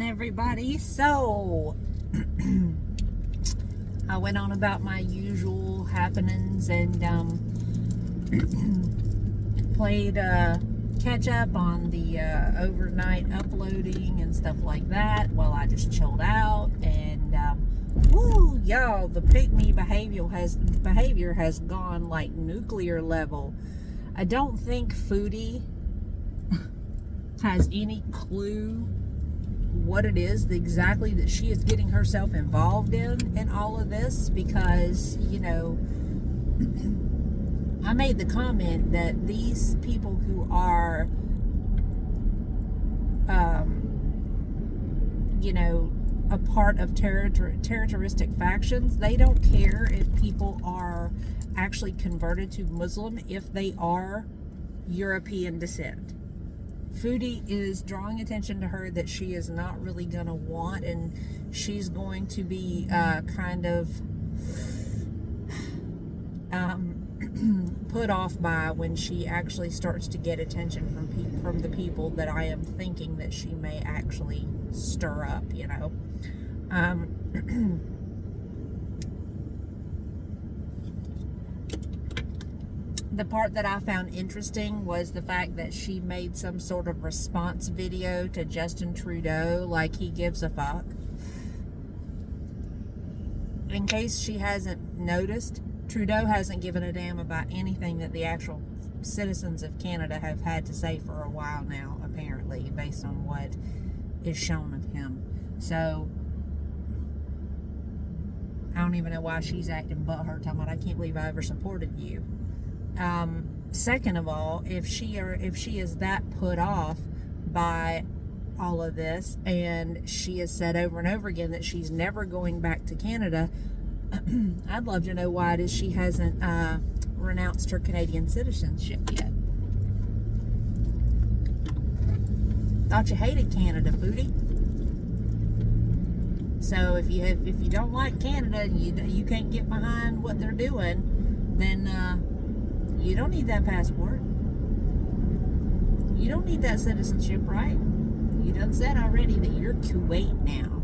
morning, everybody. So I went on about my usual happenings and played catch up on the overnight uploading and stuff like that while I just chilled out. And woo, y'all, the pick-me behavior has gone like nuclear level. I don't think Foodie has any clue what it is exactly that she is getting herself involved in all of this, because, you know, I made the comment that these people who are, you know, a part of terroristic factions, they don't care if people are actually converted to Muslim if they are European descent. Foodie is drawing attention to her that she is not really going to want, and she's going to be kind of put off by when she actually starts to get attention from the people that I am thinking that she may actually stir up, you know. The part that I found interesting was the fact that she made some sort of response video to Justin Trudeau, like he gives a fuck. In case she hasn't noticed, Trudeau hasn't given a damn about anything that the actual citizens of Canada have had to say for a while now, apparently, based on what is shown of him. So I don't even know why she's acting butthurt, talking about, I can't believe I ever supported you. Second of all, if she is that put off by all of this, and she has said over and over again that she's never going back to Canada, I'd love to know why it is she hasn't renounced her Canadian citizenship yet. Thought you hated Canada, Foodie. So if you don't like Canada and you can't get behind what they're doing, then you don't need that passport. You don't need that citizenship, right? You done said already that you're Kuwait now.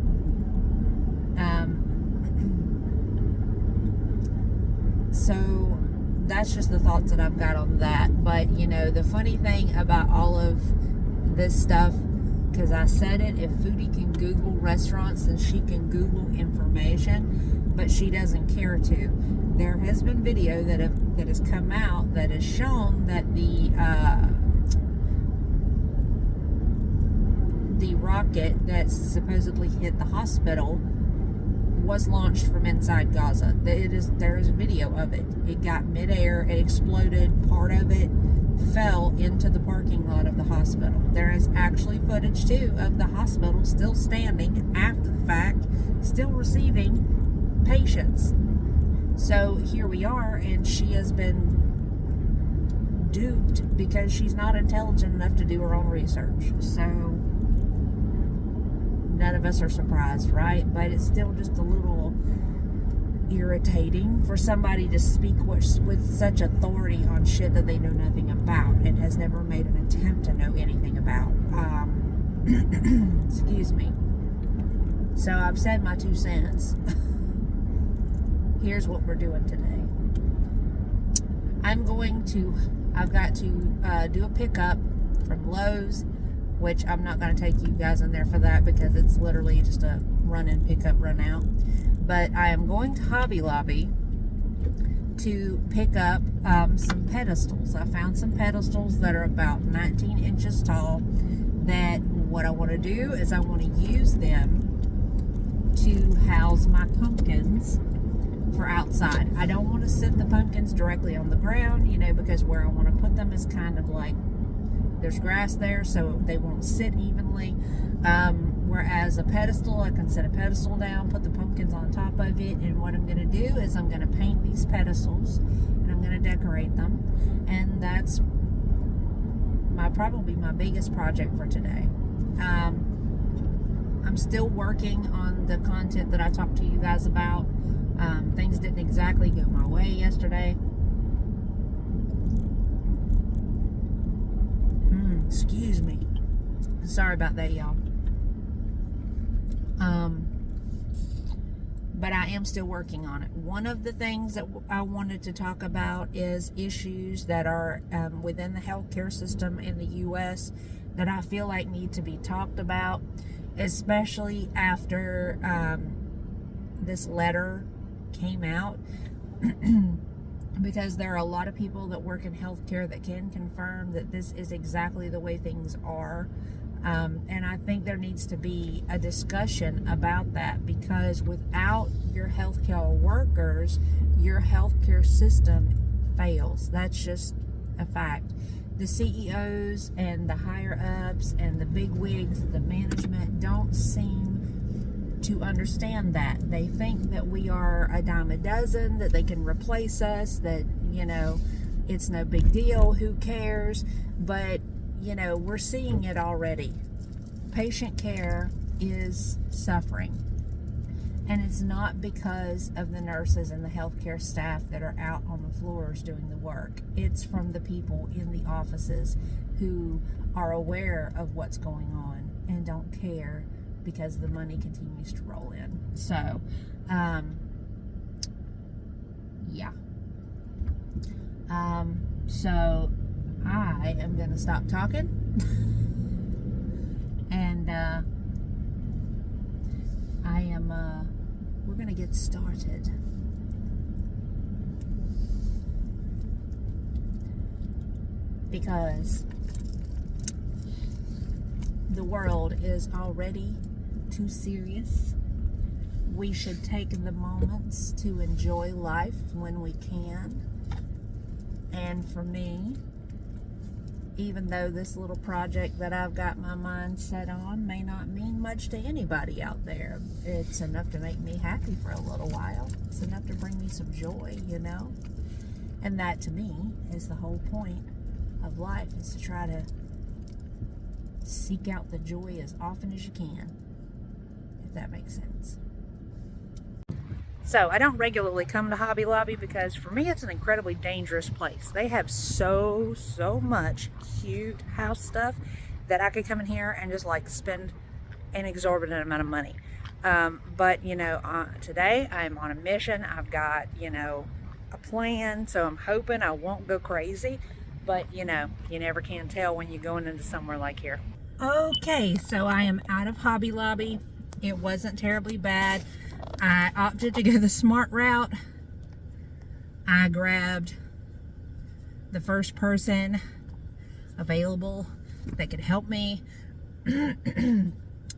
So that's just the thoughts that I've got on that. But, you know, the funny thing about all of this stuff, because I said it, if Foodie can Google restaurants, then she can Google information, but she doesn't care to. There has been video that has come out that has shown that the rocket that supposedly hit the hospital was launched from inside Gaza. There is a video of it. It got midair, it exploded, part of it fell into the parking lot of the hospital. There is actually footage too of the hospital still standing after the fact, still receiving patients. So here we are, and she has been duped because she's not intelligent enough to do her own research. So none of us are surprised, right? But it's still just a little irritating for somebody to speak with such authority on shit that they know nothing about and has never made an attempt to know anything about. Excuse me. So I've said my 2 cents. Here's what we're doing today. I've got to do a pickup from Lowe's, which I'm not going to take you guys in there for that because it's literally just a run-in, pickup, run-out. But I am going to Hobby Lobby to pick up some pedestals. I found some pedestals that are about 19 inches tall, that what I want to do is I want to use them to house my pumpkins for outside. I don't want to sit the pumpkins directly on the ground, you know, because where I want to put them is kind of like there's grass there, so they won't sit evenly. Whereas a pedestal, I can set a pedestal down, put the pumpkins on top of it, and what I'm going to do is I'm going to paint these pedestals and I'm going to decorate them, and that's probably my biggest project for today. I'm still working on the content that I talked to you guys about. Things didn't exactly go my way yesterday. Excuse me. Sorry about that, y'all. But I am still working on it. One of the things that I wanted to talk about is issues that are within the healthcare system in the U.S. that I feel like need to be talked about, especially after this letter came out. Because there are a lot of people that work in healthcare that can confirm that this is exactly the way things are. And I think there needs to be a discussion about that, because without your healthcare workers, your healthcare system fails. That's just a fact. The CEOs and the higher ups and the big wigs, the management, don't seem to understand that. They think that we are a dime a dozen, that they can replace us, that, it's no big deal, who cares? But we're seeing it already. Patient care is suffering. And it's not because of the nurses and the healthcare staff that are out on the floors doing the work. It's from the people in the offices who are aware of what's going on and don't care because the money continues to roll in. So, yeah. So I am going to stop talking and we're going to get started. Because the world is already too serious. We should take the moments to enjoy life when we can. And for me, even though this little project that I've got my mind set on may not mean much to anybody out there, it's enough to make me happy for a little while. It's enough to bring me some joy, And that, to me, is the whole point of life, is to try to seek out the joy as often as you can, if that makes sense. So I don't regularly come to Hobby Lobby because for me it's an incredibly dangerous place. They have so much cute house stuff that I could come in here and just spend an exorbitant amount of money. But today I'm on a mission. I've got a plan, so I'm hoping I won't go crazy. But you never can tell when you're going into somewhere like here. Okay, so I am out of Hobby Lobby. It wasn't terribly bad. I opted to go the smart route. I grabbed the first person available that could help me. And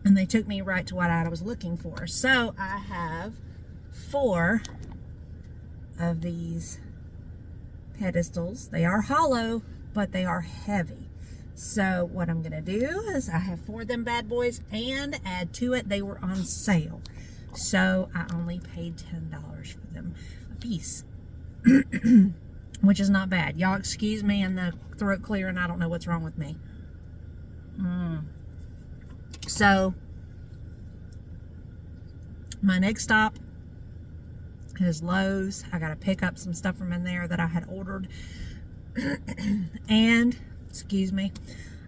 they took me right to what I was looking for. So I have 4 of these pedestals. They are hollow, but they are heavy. So what I'm going to do is I have 4 of them bad boys, and add to it, they were on sale. So I only paid $10 for them a piece, which is not bad. Y'all excuse me and the throat clear, and I don't know what's wrong with me. So my next stop is Lowe's. I got to pick up some stuff from in there that I had ordered. And, excuse me,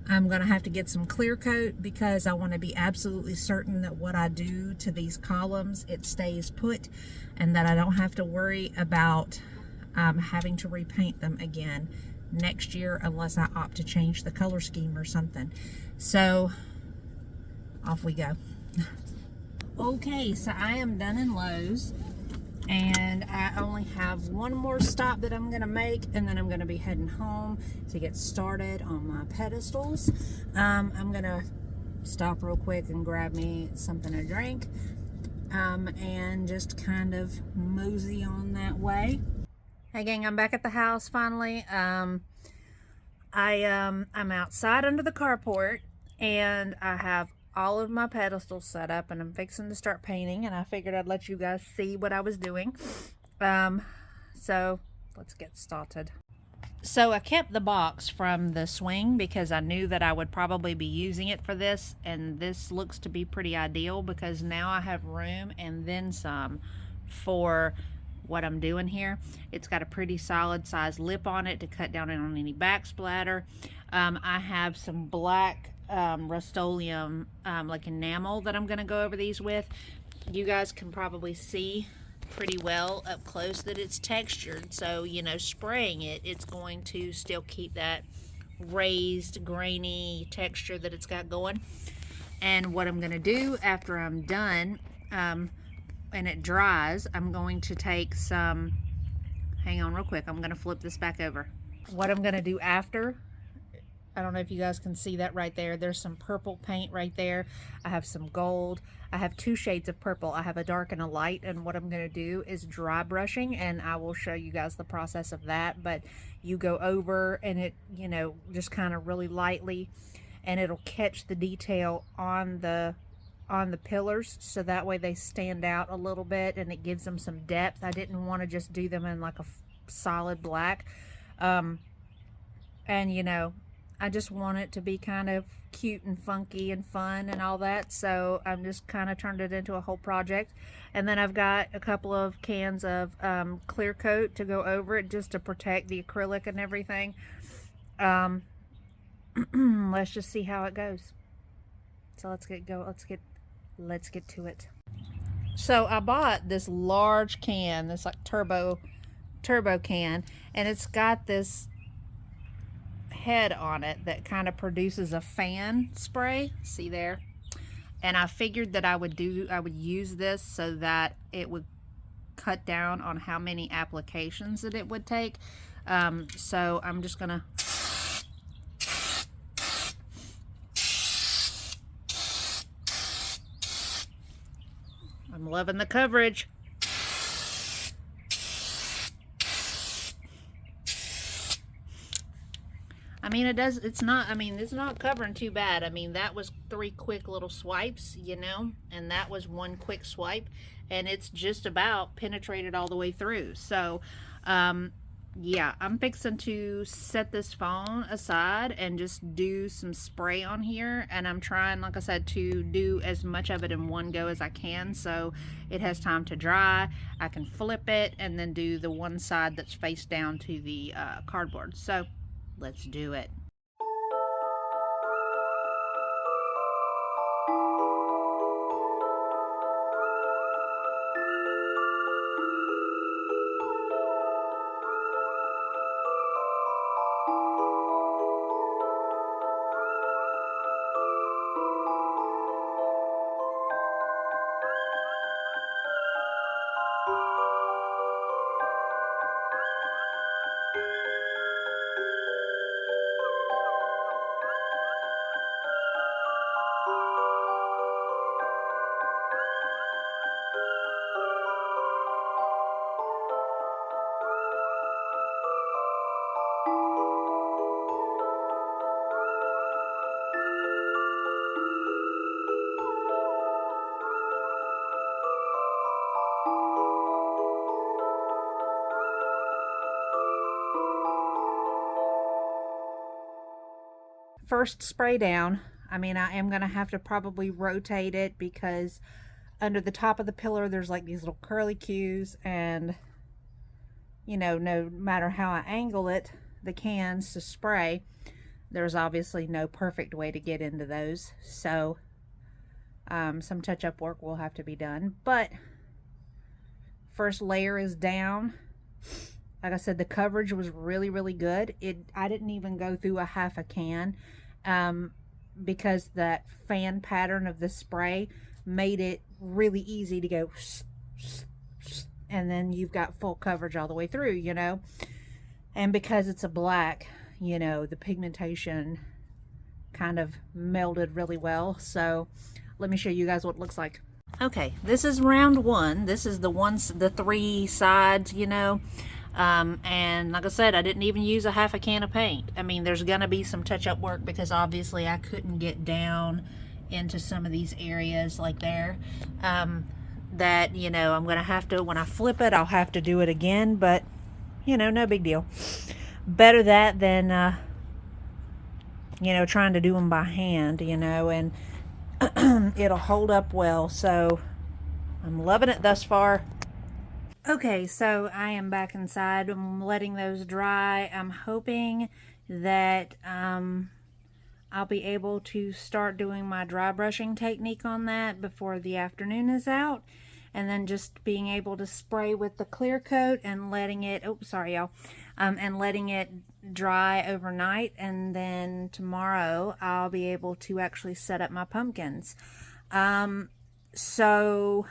I'm going to have to get some clear coat because I want to be absolutely certain that what I do to these columns, it stays put, and that I don't have to worry about having to repaint them again next year unless I opt to change the color scheme or something. So off we go. Okay, so I am done in Lowe's, and I only have one more stop that I'm going to make, and then I'm going to be heading home to get started on my pedestals. I'm going to stop real quick and grab me something to drink, and just kind of mosey on that way. Hey gang, I'm back at the house finally. I'm outside under the carport, and I have all of my pedestals set up, and I'm fixing to start painting, and I figured I'd let you guys see what I was doing. So let's get started. So I kept the box from the swing because I knew that I would probably be using it for this, and this looks to be pretty ideal because now I have room and then some for what I'm doing here. It's got a pretty solid size lip on it to cut down on any backsplatter. I have some black Rust-Oleum like enamel that I'm going to go over these with. You guys can probably see pretty well up close that it's textured, so you know, spraying it, it's going to still keep that raised grainy texture that it's got going. And what I'm going to do after I'm done and it dries, I'm going to take some, hang on real quick, I'm going to flip this back over. What I'm going to do after, I don't know if you guys can see that right there. There's some purple paint right there. I have some gold. I have two shades of purple. I have a dark and a light. And what I'm going to do is dry brushing, and I will show you guys the process of that. But you go over and it, you know, just kind of really lightly, and it'll catch the detail on the pillars, so that way they stand out a little bit and it gives them some depth. I didn't want to just do them in like a solid black. And you know, I just want it to be kind of cute and funky and fun and all that. So I'm just kind of turned it into a whole project. And then I've got a couple of cans of clear coat to go over it, just to protect the acrylic and everything. Let's just see how it goes. So let's get to it. So I bought this large can, this like turbo can, and it's got this head on it that kind of produces a fan spray. See there? And I figured that I would use this so that it would cut down on how many applications that it would take. So I'm just gonna I'm loving the coverage. I mean, it's not covering too bad. I mean, that was 3 quick little swipes, you know, and that was 1 quick swipe, and it's just about penetrated all the way through. So, yeah, I'm fixing to set this phone aside and just do some spray on here, and I'm trying, like I said, to do as much of it in one go as I can, so it has time to dry. I can flip it and then do the one side that's face down to the cardboard. So let's do it. First spray down, I mean, I am going to have to probably rotate it because under the top of the pillar there's like these little curly cues, and you know, no matter how I angle it, the cans to spray, there's obviously no perfect way to get into those. So some touch-up work will have to be done, but first layer is down. Like I said, the coverage was really good. I didn't even go through a half a can because that fan pattern of the spray made it really easy to go, and then you've got full coverage all the way through, you know. And because it's a black, you know, the pigmentation kind of melded really well. So let me show you guys what it looks like. Okay, this is round 1. This is the 3 sides, you know. And like I said, I didn't even use a half a can of paint. I mean, there's gonna be some touch-up work because obviously I couldn't get down into some of these areas like there. That, you know, I'm gonna have to, when I flip it, I'll have to do it again, but you know, no big deal. Better that than you know, trying to do them by hand, you know, and it'll hold up well. So I'm loving it thus far. Okay, so I am back inside. I'm letting those dry. I'm hoping that I'll be able to start doing my dry brushing technique on that before the afternoon is out. And then just being able to spray with the clear coat and letting it, oh, sorry y'all, and letting it dry overnight. And then tomorrow I'll be able to actually set up my pumpkins. So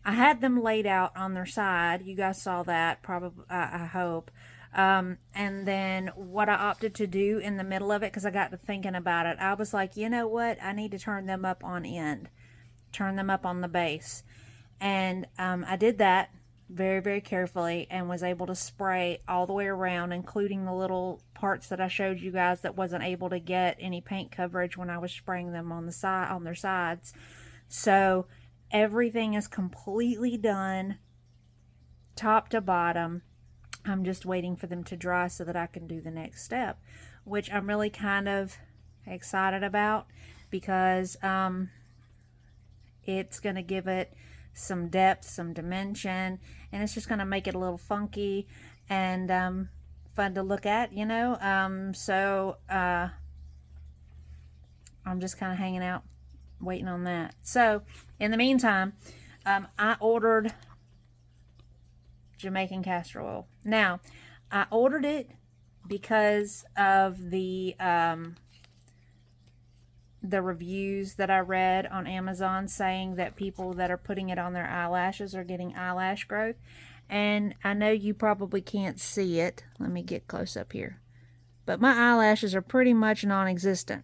I had them laid out on their side. You guys saw that, probably, I hope. And then what I opted to do in the middle of it, because I got to thinking about it, I was like, you know what? I need to turn them up on end. Turn them up on the base. And I did that very, very carefully and was able to spray all the way around, including the little parts that I showed you guys that wasn't able to get any paint coverage when I was spraying them on the side, on their sides. So everything is completely done, top to bottom. I'm just waiting for them to dry so that I can do the next step, which I'm really kind of excited about, because it's going to give it some depth, some dimension, and it's just going to make it a little funky and fun to look at, you know. So I'm just kind of hanging out, waiting on that. So in the meantime, I ordered Jamaican castor oil. Now, I ordered it because of the reviews that I read on Amazon saying that people that are putting it on their eyelashes are getting eyelash growth. And I know you probably can't see it. Let me get close up here. But my eyelashes are pretty much non-existent.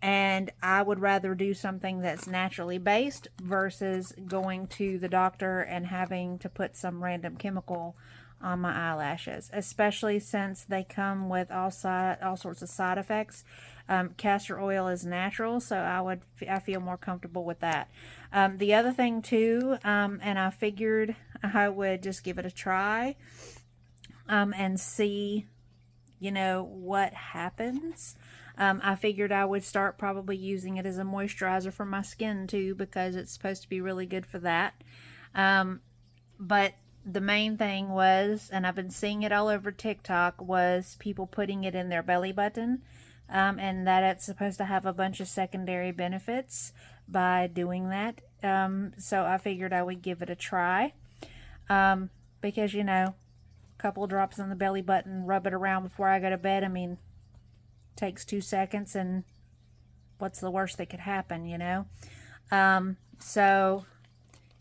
And I would rather do something that's naturally based versus going to the doctor and having to put some random chemical on my eyelashes, especially since they come with all sorts of side effects. Castor oil is natural, so I feel more comfortable with that. The other thing too, and I figured I would just give it a try and see, you know, what happens. I figured I would start probably using it as a moisturizer for my skin too, because it's supposed to be really good for that. But the main thing was, and I've been seeing it all over TikTok, was people putting it in their belly button, and that it's supposed to have a bunch of secondary benefits by doing that. So I figured I would give it a try, because, you know, a couple of drops on the belly button, rub it around before I go to bed. I mean, takes 2 seconds, and what's the worst that could happen, you know? So,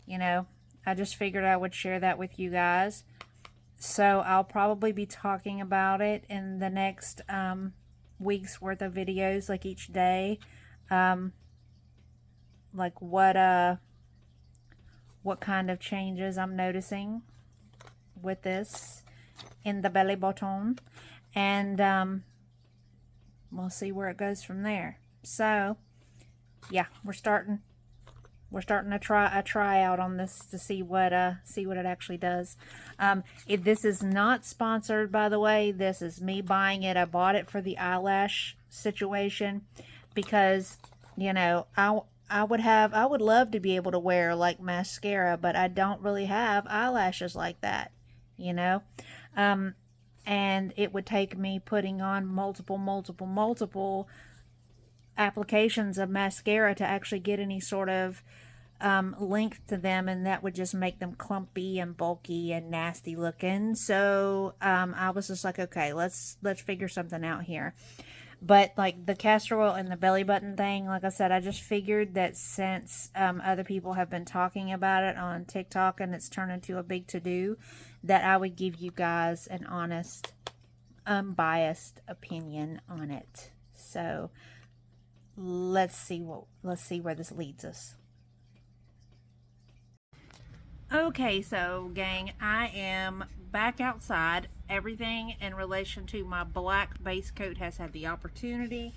you know, I just figured I would share that with you guys. So I'll probably be talking about it in the next week's worth of videos, like each day. Like what kind of changes I'm noticing with this in the belly button. And we'll see where it goes from there. So yeah, we're starting a try out on this to see what it actually does. This is not sponsored, by the way. This is me buying it. I bought it for the eyelash situation because, you know, I would love to be able to wear like mascara, but I don't really have eyelashes like that, you know. And it would take me putting on multiple applications of mascara to actually get any sort of length to them, and that would just make them clumpy and bulky and nasty looking. So I was just like, okay, let's figure something out here. But like the castor oil and the belly button thing, like I said, I just figured that since other people have been talking about it on TikTok and it's turned into a big to-do, that I would give you guys an honest, unbiased opinion on it. So let's see where this leads us. Okay, so gang, I am back outside. Everything in relation to my black base coat has had the opportunity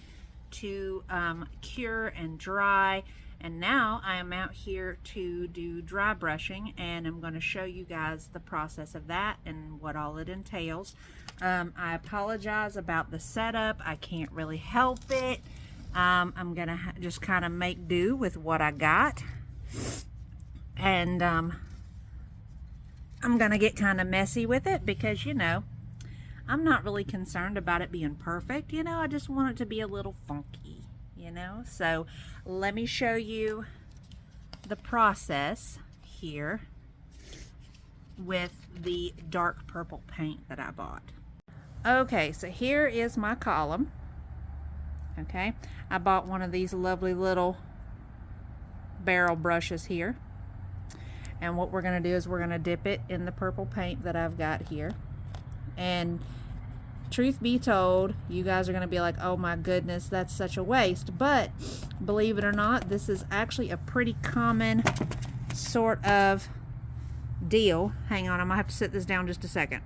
to cure and dry, and now I am out here to do dry brushing, and I'm going to show you guys the process of that and what all it entails. I apologize about the setup. I can't really help it. I'm gonna just kind of make do with what I got, and I'm gonna get kind of messy with it because, you know, I'm not really concerned about it being perfect. You know, I just want it to be a little funky, you know. So let me show you the process here with the dark purple paint that I bought. Okay, so here is my column. Okay, I bought one of these lovely little barrel brushes here, and what we're going to do is we're going to dip it in the purple paint that I've got here. And truth be told, you guys are going to be like, oh my goodness, that's such a waste. But believe it or not, this is actually a pretty common sort of deal. Hang on, I'm gonna have to sit this down just a second.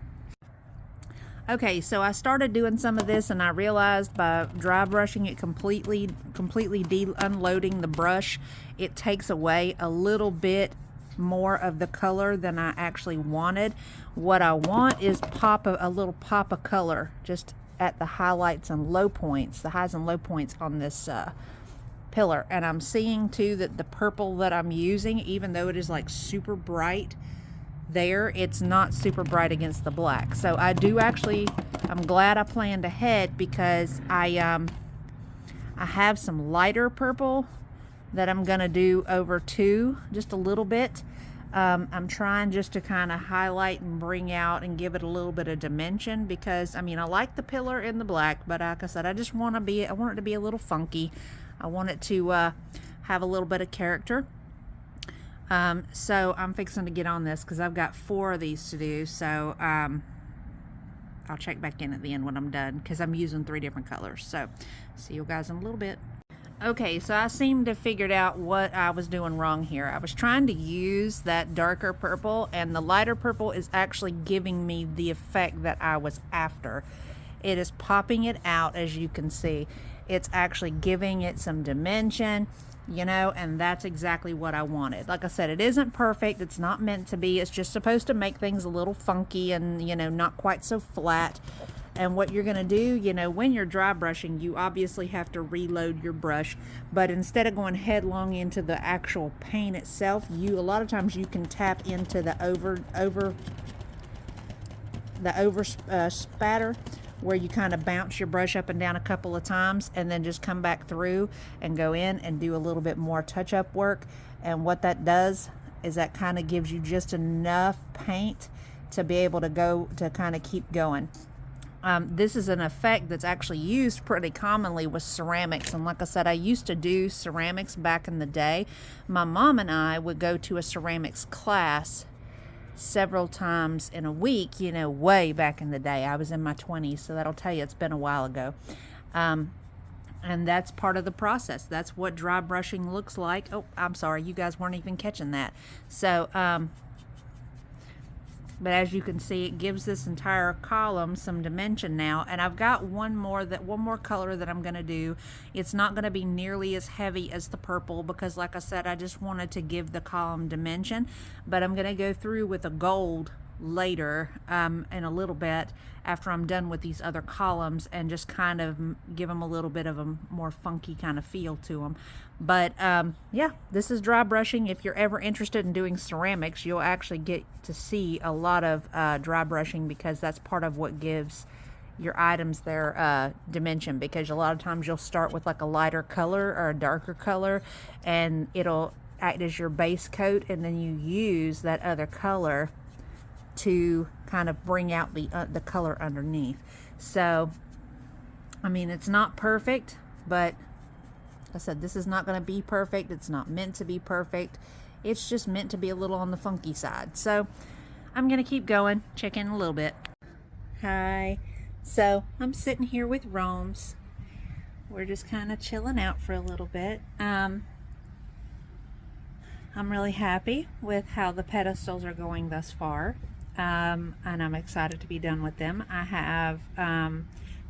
Okay, so I started doing some of this and I realized by dry brushing it completely unloading the brush, it takes away a little bit more of the color than I actually wanted. What I want is a little pop of color just at the highlights and low points, the highs and low points on this pillar. And I'm seeing too that the purple that I'm using, even though it is like super bright there, it's not super bright against the black. So I do actually, I'm glad I planned ahead, because I have some lighter purple that I'm gonna do over too, just a little bit. I'm trying just to kind of highlight and bring out and give it a little bit of dimension, because I mean, I like the pillar in the black, but like I said, I want it to be a little funky. I want it to have a little bit of character. So I'm fixing to get on this because I've got 4 of these to do. So I'll check back in at the end when I'm done, because I'm using 3 different colors. So see you guys in a little bit. Okay, so I seem to have figured out what I was doing wrong here. I was trying to use that darker purple, and the lighter purple is actually giving me the effect that I was after. It is popping it out, as you can see. It's actually giving it some dimension, you know, and that's exactly what I wanted. Like I said, it isn't perfect. It's not meant to be. It's just supposed to make things a little funky and, you know, not quite so flat. And what you're going to do, you know, when you're dry brushing, you obviously have to reload your brush. But instead of going headlong into the actual paint itself, a lot of times you can tap into the over spatter, where you kind of bounce your brush up and down a couple of times and then just come back through and go in and do a little bit more touch-up work. And what that does is that kind of gives you just enough paint to be able to kind of keep going. This is an effect that's actually used pretty commonly with ceramics. And like I said, I used to do ceramics back in the day. My mom and I would go to a ceramics class several times in a week, you know, way back in the day. I was in my 20s, so that'll tell you it's been a while ago. And that's part of the process. That's what dry brushing looks like. Oh, I'm sorry, you guys weren't even catching that. So, but as you can see, it gives this entire column some dimension now. And I've got one more color that I'm going to do. It's not going to be nearly as heavy as the purple, because like I said, I just wanted to give the column dimension. But I'm going to go through with a gold later in a little bit after I'm done with these other columns, and just kind of give them a little bit of a more funky kind of feel to them. But yeah, this is dry brushing. If you're ever interested in doing ceramics, you'll actually get to see a lot of dry brushing, because that's part of what gives your items their dimension. Because a lot of times you'll start with like a lighter color or a darker color, and it'll act as your base coat, and then you use that other color to kind of bring out the color underneath. So I mean, it's not perfect, but like I said, this is not going to be perfect. It's not meant to be perfect. It's just meant to be a little on the funky side. So I'm going to keep going, check in a little bit. Hi. So I'm sitting here with Rome's. We're just kind of chilling out for a little bit. I'm really happy with how the pedestals are going thus far. And I'm excited to be done with them. I have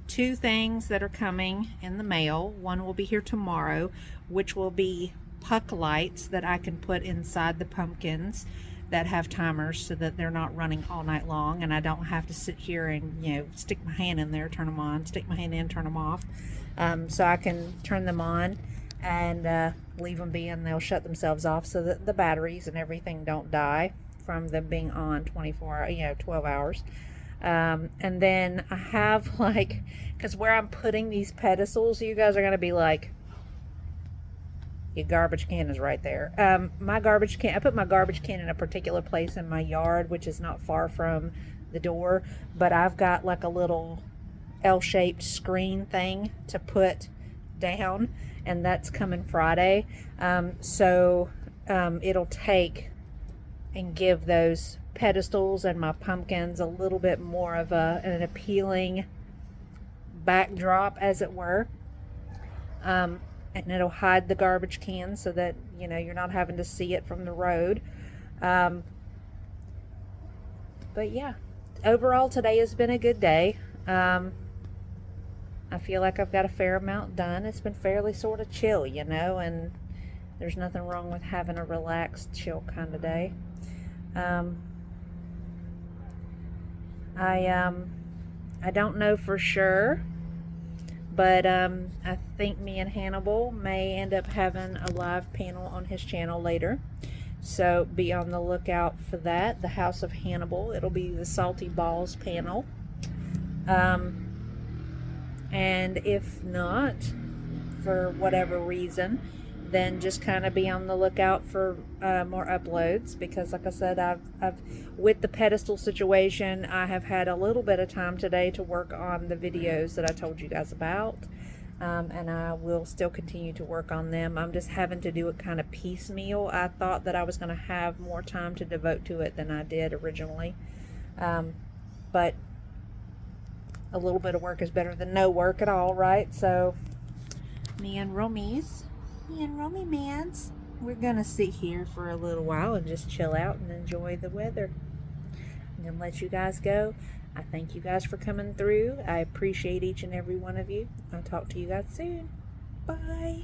2 things that are coming in the mail. One will be here tomorrow, which will be puck lights that I can put inside the pumpkins that have timers, so that they're not running all night long, and I don't have to sit here and, you know, stick my hand in there, turn them on, stick my hand in, turn them off. So I can turn them on and leave them be, and they'll shut themselves off, so that the batteries and everything don't die from them being on 12 hours. And then I have like, because where I'm putting these pedestals, you guys are going to be like, your garbage can is right there. My garbage can, I put my garbage can in a particular place in my yard, which is not far from the door, but I've got like a little L-shaped screen thing to put down, and that's coming Friday. So it'll take and give those pedestals and my pumpkins a little bit more of an appealing backdrop, as it were. And it'll hide the garbage can so that, you know, you're not having to see it from the road. But yeah, overall today has been a good day. I feel like I've got a fair amount done. It's been fairly sort of chill, you know, and there's nothing wrong with having a relaxed, chill kind of day. I don't know for sure, but I think me and Hannibal may end up having a live panel on his channel later. So be on the lookout for that. The House of Hannibal. It'll be the Salty Balls panel. And if not, for whatever reason, then just kind of be on the lookout for more uploads, because like I said, I've with the pedestal situation, I have had a little bit of time today to work on the videos that I told you guys about, and I will still continue to work on them. I'm just having to do it kind of piecemeal. I thought that I was going to have more time to devote to it than I did originally, but a little bit of work is better than no work at all, right? So me and Romy mans, we're gonna sit here for a little while and just chill out and enjoy the weather. I'm gonna let you guys go. I thank you guys for coming through. I appreciate each and every one of you. I'll talk to you guys soon. Bye.